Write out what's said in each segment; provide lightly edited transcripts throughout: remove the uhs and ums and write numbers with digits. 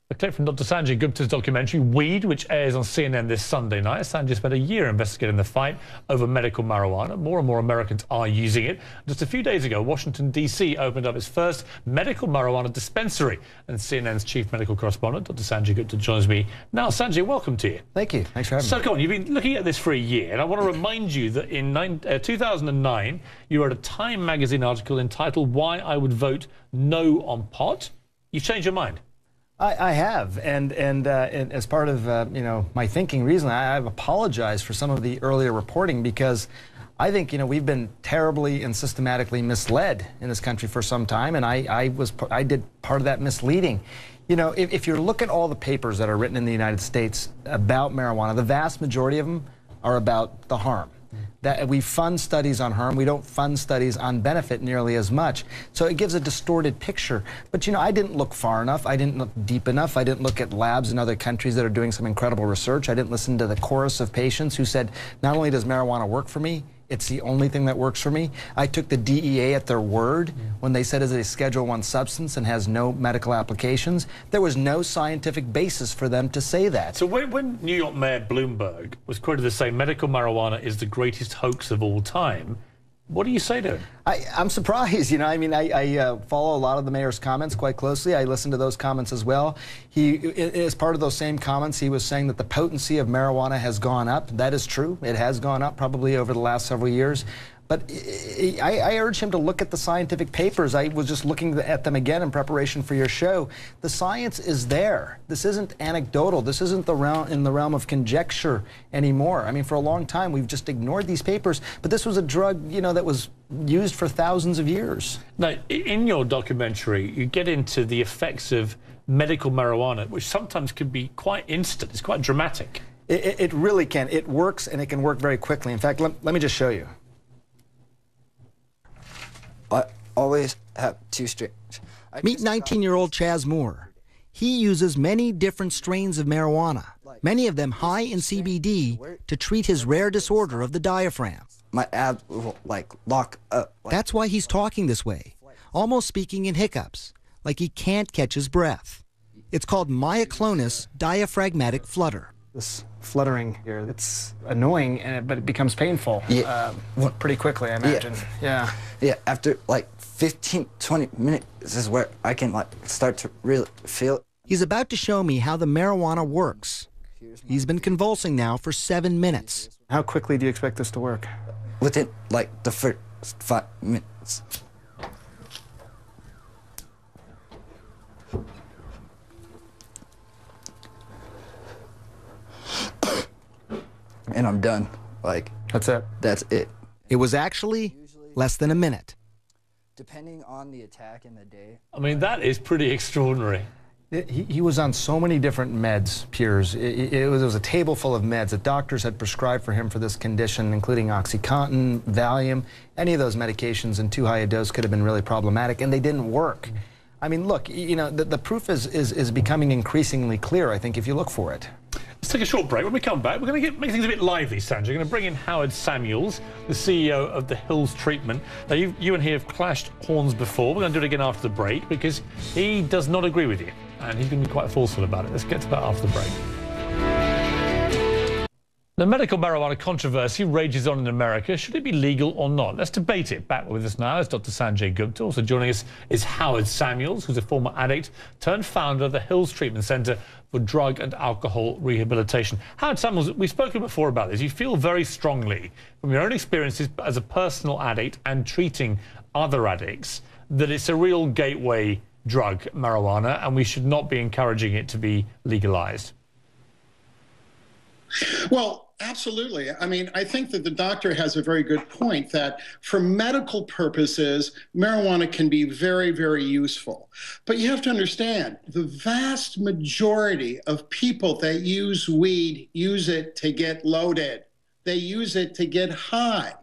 A clip from Dr. Sanjay Gupta's documentary, Weed, which airs on CNN this Sunday night. Sanjay spent a year investigating the fight over medical marijuana. More and more Americans are using it. Just a few days ago, Washington, D.C. opened up its first medical marijuana dispensary. And CNN's chief medical correspondent, Dr. Sanjay Gupta, joins me now. Sanjay, welcome to you. Thank you. Thanks for having me. So, go on. You've been looking at this for a year, and I want to remind you that in 2009, you wrote a Time magazine article entitled Why I Would Vote No on Pot. You've changed your mind. I have, and as part of my thinking recently, I've apologized for some of the earlier reporting because I think we've been terribly and systematically misled in this country for some time, and I did part of that misleading. If you look at all the papers that are written in the United States about marijuana, the vast majority of them are about the harm. That we fund studies on harm, we don't fund studies on benefit nearly as much. So it gives a distorted picture. But I didn't look far enough, I didn't look deep enough, I didn't look at labs in other countries that are doing some incredible research. I didn't listen to the chorus of patients who said, not only does marijuana work for me, it's the only thing that works for me. I took the DEA at their word when they said it's a Schedule I substance and has no medical applications. There was no scientific basis for them to say that. So when New York Mayor Bloomberg was quoted as saying medical marijuana is the greatest hoax of all time, what do you say to him? I'm surprised. I follow a lot of the mayor's comments quite closely. I listen to those comments as well. As part of those same comments, he was saying that the potency of marijuana has gone up. That is true. It has gone up probably over the last several years. But I urge him to look at the scientific papers. I was just looking at them again in preparation for your show. The science is there. This isn't anecdotal. This isn't in the realm of conjecture anymore. I mean, for a long time, we've just ignored these papers. But this was a drug, that was used for thousands of years. Now, in your documentary, you get into the effects of medical marijuana, which sometimes can be quite instant. It's quite dramatic. It really can. It works, and it can work very quickly. In fact, let me just show you. I always have two strains. Meet 19-year-old Chaz Moore. He uses many different strains of marijuana, many of them high in CBD, to treat his rare disorder of the diaphragm. My abs will lock up. That's why he's talking this way, almost speaking in hiccups, like he can't catch his breath. It's called myoclonus diaphragmatic flutter. This fluttering here, it's annoying, but it becomes painful pretty quickly, I imagine. Yeah, after 15, 20 minutes, this is where I can start to really feel it. He's about to show me how the marijuana works. He's been convulsing now for 7 minutes. How quickly do you expect this to work? Within the first 5 minutes. And I'm done. That's it. That's it. It was actually less than a minute. Depending on the attack in the day. I mean, that is pretty extraordinary. He was on so many different meds, Piers. It was a table full of meds that doctors had prescribed for him for this condition, including OxyContin, Valium. Any of those medications in too high a dose could have been really problematic, and they didn't work. I mean, look, the proof is becoming increasingly clear, I think, if you look for it. Let's take a short break. When we come back, we're going to make things a bit lively, Sanjay. We're going to bring in Howard Samuels, the CEO of the Hills Treatment. Now, you and he have clashed horns before. We're going to do it again after the break because he does not agree with you, and he's going to be quite forceful about it. Let's get to that after the break. The medical marijuana controversy rages on in America. Should it be legal or not? Let's debate it. Back with us now is Dr. Sanjay Gupta. Also joining us is Howard Samuels, who's a former addict turned founder of the Hills Treatment Center for Drug and Alcohol Rehabilitation. Howard Samuels, we've spoken before about this. You feel very strongly from your own experiences as a personal addict and treating other addicts that it's a real gateway drug, marijuana, and we should not be encouraging it to be legalized. Well, absolutely. I mean, I think that the doctor has a very good point that for medical purposes, marijuana can be very, very useful. But you have to understand, the vast majority of people that use weed use it to get loaded. They use it to get high.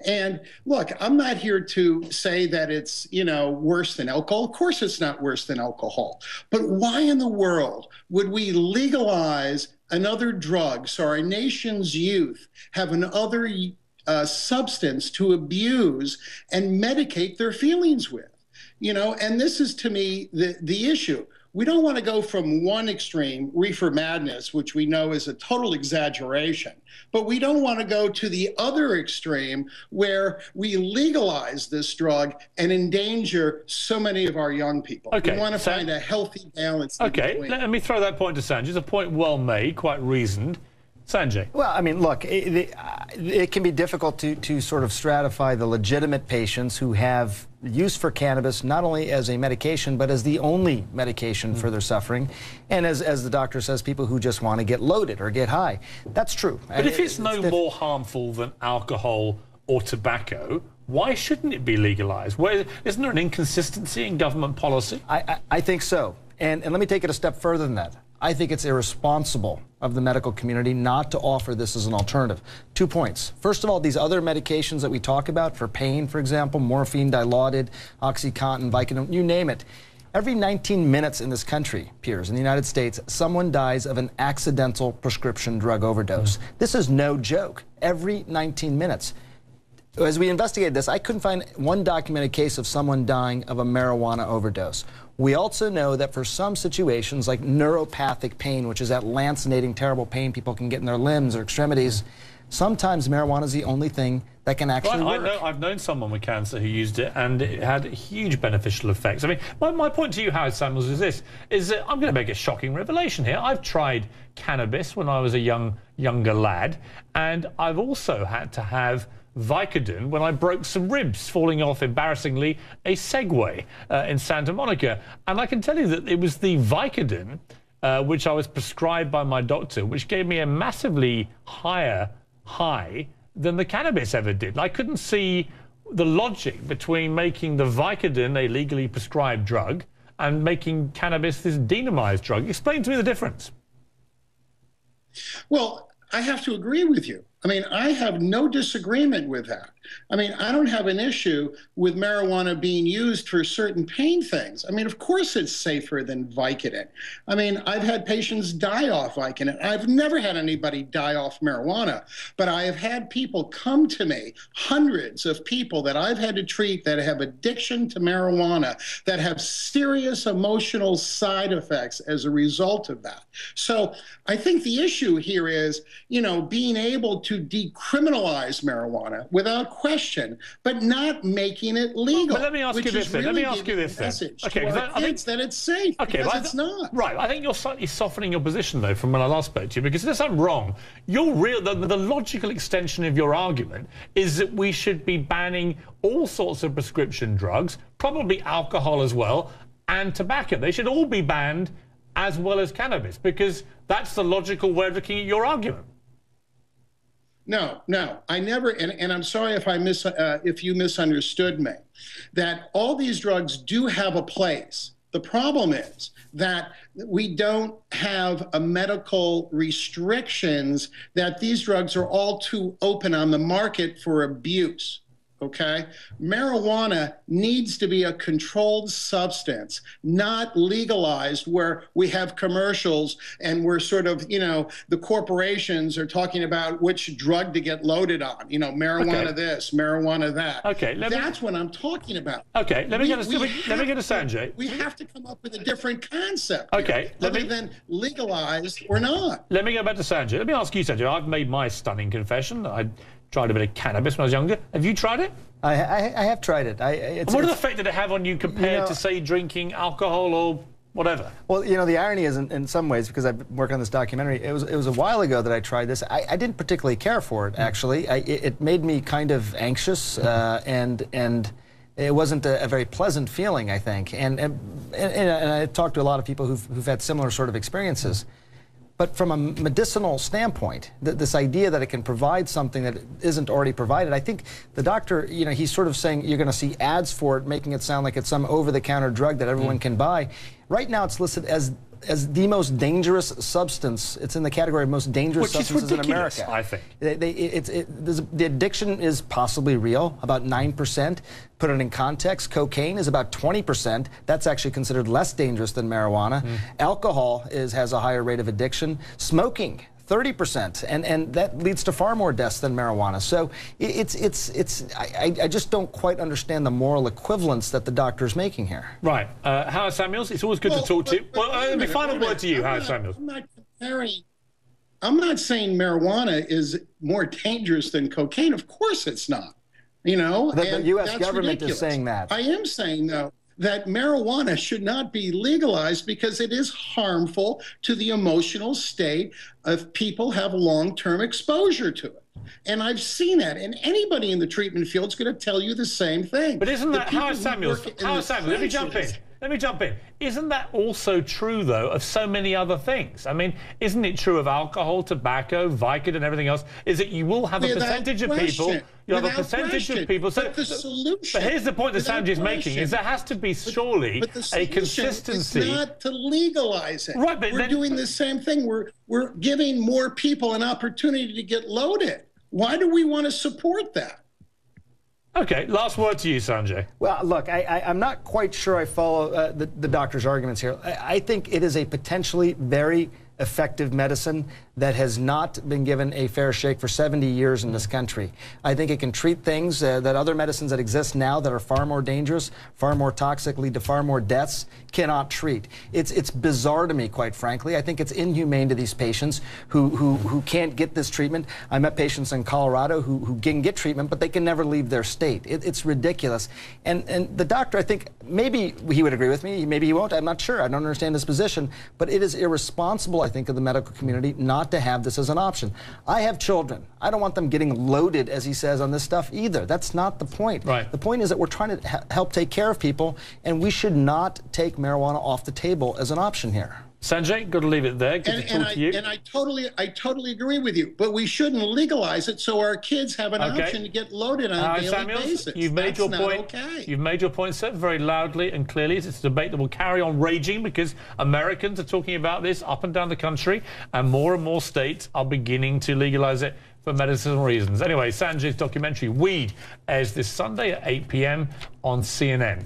And look, I'm not here to say that it's, worse than alcohol. Of course it's not worse than alcohol. But why in the world would we legalize another drug so our nation's youth have another substance to abuse and medicate their feelings with? And this is, to me, the issue. we don't want to go from one extreme, reefer madness, which we know is a total exaggeration, but we don't want to go to the other extreme where we legalize this drug and endanger so many of our young people. Okay, we want to find a healthy balance. Okay, let me throw that point to Sanjay. It's a point well made, quite reasoned. Sanjay. Well, I mean, look, it can be difficult to sort of stratify the legitimate patients who have use for cannabis not only as a medication, but as the only medication for their suffering. And as the doctor says, people who just want to get loaded or get high. That's true. But if it's no more harmful than alcohol or tobacco, why shouldn't it be legalized? Isn't there an inconsistency in government policy? I think so. And let me take it a step further than that. I think it's irresponsible of the medical community not to offer this as an alternative. 2 points. First of all, these other medications that we talk about for pain, for example, morphine, Dilaudid, OxyContin, Vicodin, you name it. Every 19 minutes in this country, Piers, in the United States, someone dies of an accidental prescription drug overdose. This is no joke. Every 19 minutes. As we investigated this, I couldn't find one documented case of someone dying of a marijuana overdose. We also know that for some situations like neuropathic pain, which is that lancinating, terrible pain people can get in their limbs or extremities, sometimes marijuana is the only thing that can actually work. I've known someone with cancer who used it, and it had huge beneficial effects. I mean, my point to you, Howard Samuels, is this, is that I'm going to make a shocking revelation here. I've tried cannabis when I was a younger lad, and I've also had to have Vicodin when I broke some ribs falling off, embarrassingly, a Segway in Santa Monica. And I can tell you that it was the Vicodin, which I was prescribed by my doctor, which gave me a massively higher high than the cannabis ever did. I couldn't see the logic between making the Vicodin a legally prescribed drug and making cannabis this demonized drug. Explain to me the difference. Well, I have to agree with you. I mean, I have no disagreement with that. I mean, I don't have an issue with marijuana being used for certain pain things. I mean, of course it's safer than Vicodin. I mean, I've had patients die off Vicodin. I've never had anybody die off marijuana, but I have had people come to me, hundreds of people that I've had to treat that have addiction to marijuana, that have serious emotional side effects as a result of that. So I think the issue here is, you know, being able to decriminalize marijuana without question, but not making it legal. But let me ask you this then. Let me ask you this then. Okay, I think that it's safe. Okay, because it's not. Right. I think you're slightly softening your position though from when I last spoke to you, because unless I'm wrong, the logical extension of your argument is that we should be banning all sorts of prescription drugs, probably alcohol as well, and tobacco. They should all be banned as well as cannabis, because that's the logical way of looking at your argument. No, I never, and I'm sorry if you misunderstood me, that all these drugs do have a place. The problem is that we don't have a medical restrictions, that these drugs are all too open on the market for abuse. Okay? Marijuana needs to be a controlled substance, not legalized where we have commercials and we're sort of, you know, the corporations are talking about which drug to get loaded on. You know, marijuana this, marijuana that. Okay. That's what I'm talking about. Okay. Let me get to Sanjay. We have to come up with a different concept. Okay. Other than legalized or not. Let me go back to Sanjay. Let me ask you, Sanjay. I've made my stunning confession. I tried a bit of cannabis when I was younger. Have you tried it? I have tried it. What effect did it have on you compared to, say, drinking alcohol or whatever? Well, you know, the irony is in some ways, because I've worked on this documentary, it was a while ago that I tried this. I didn't particularly care for it, actually. It made me kind of anxious, and it wasn't a very pleasant feeling, I think. And I talked to a lot of people who've had similar sort of experiences. But from a medicinal standpoint, this idea that it can provide something that isn't already provided, I think the doctor, you know, he's sort of saying you're going to see ads for it, making it sound like it's some over-the-counter drug that everyone can buy. Right now, it's listed as the most dangerous substance. It's in the category of most dangerous substances in America. I think. The addiction is possibly real, about 9%. Put it in context, cocaine is about 20%. That's actually considered less dangerous than marijuana. Alcohol has a higher rate of addiction. Smoking, 30%, and that leads to far more deaths than marijuana. So I just don't quite understand the moral equivalence that the doctor is making here. Right. Howard Samuels, it's always good to talk to you. Well, my final word to you, Howard Samuels. I'm not saying marijuana is more dangerous than cocaine. Of course it's not. You know, the U.S. government ridiculous. is saying that. I am saying, though, that marijuana should not be legalized because it is harmful to the emotional state of people have long-term exposure to it. And I've seen that. And anybody in the treatment field is going to tell you the same thing. But isn't that, Howard Samuels, let me jump in. Let me jump in. Isn't that also true, though, of so many other things? I mean, isn't it true of alcohol, tobacco, Vicodin, and everything else? Is that you will have a percentage of people. You have a percentage of people. So, but here's the point that Sanjay's making: is there has to be surely a consistency. It's not to legalize it. Right, but we're doing the same thing. We're giving more people an opportunity to get loaded. Why do we want to support that? Okay, last word to you, Sanjay. Well, look, I'm not quite sure I follow the doctor's arguments here. I think it is a potentially very effective medicine that has not been given a fair shake for 70 years in this country. I think it can treat things that other medicines that exist now that are far more dangerous, far more toxic, lead to far more deaths, cannot treat. It's bizarre to me, quite frankly. I think it's inhumane to these patients who can't get this treatment. I met patients in Colorado who can get treatment, but they can never leave their state. It's ridiculous. And the doctor, I think, maybe he would agree with me, maybe he won't, I'm not sure. I don't understand his position, but it is irresponsible, I think, of the medical community not to have this as an option. I have children. I don't want them getting loaded, as he says, on this stuff either. That's not the point. Right. The point is that we're trying to help take care of people, and we should not take marijuana off the table as an option here. Sanjay, got to leave it there. Good to talk to you. And I totally agree with you. But we shouldn't legalize it so our kids have an option to get loaded on a daily basis. You've made your point. You've made your point, sir, very loudly and clearly. It's a debate that will carry on raging because Americans are talking about this up and down the country, and more states are beginning to legalize it for medicinal reasons. Anyway, Sanjay's documentary, Weed, airs this Sunday at 8 p.m. on CNN.